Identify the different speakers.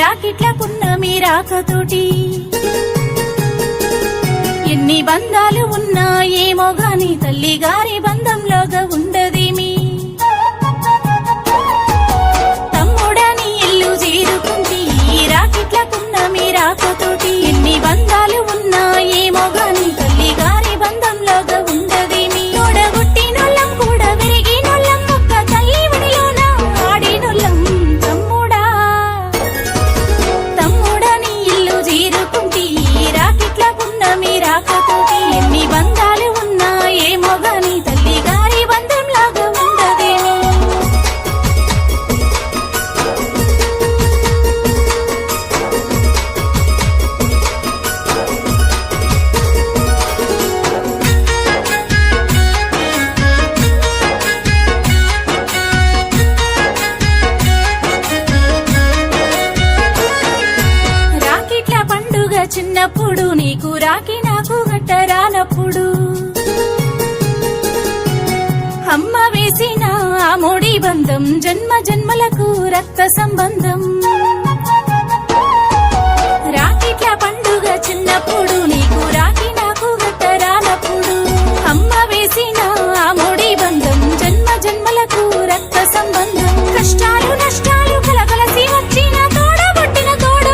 Speaker 1: రాకిట్లకున్న మీ రాకతోటి ఎన్ని బంధాలు ఉన్నా ఏమో గాని తల్లి గారి బంధంలోగా ఉండదేమి. తమ్ముడని ఇల్లు చేరుకుంది రాకిట్లకున్న మీ రాకతోటి ఎన్ని బంధాలు ఉన్నా ఏమో గాని తల్లి గారి బంధంలోగా ఉండదేమి. తోడగొట్టినోళ్ళం కూడా విరిగినోళ్ళం ఒక్క తల్లి వడిలోన ఆడినోళ్ళం. తమ్ముడని ఇల్లు చేరుకుంది రాకిట్లకున్న మీ రాకతోటి ఎన్ని బంధాలు ఉన్నా ఏమో గాని తల్లి గారి బంధంలాగా ఉండదేమి. రాకిట్ల పండుగ చిన్నప్పుడు నీకు రాకి నాకు గట్టరానప్పుడు అమ్మ వేసిన ఆ మోడి బంధం జన్మ జన్మలకు రక్త సంబంధం.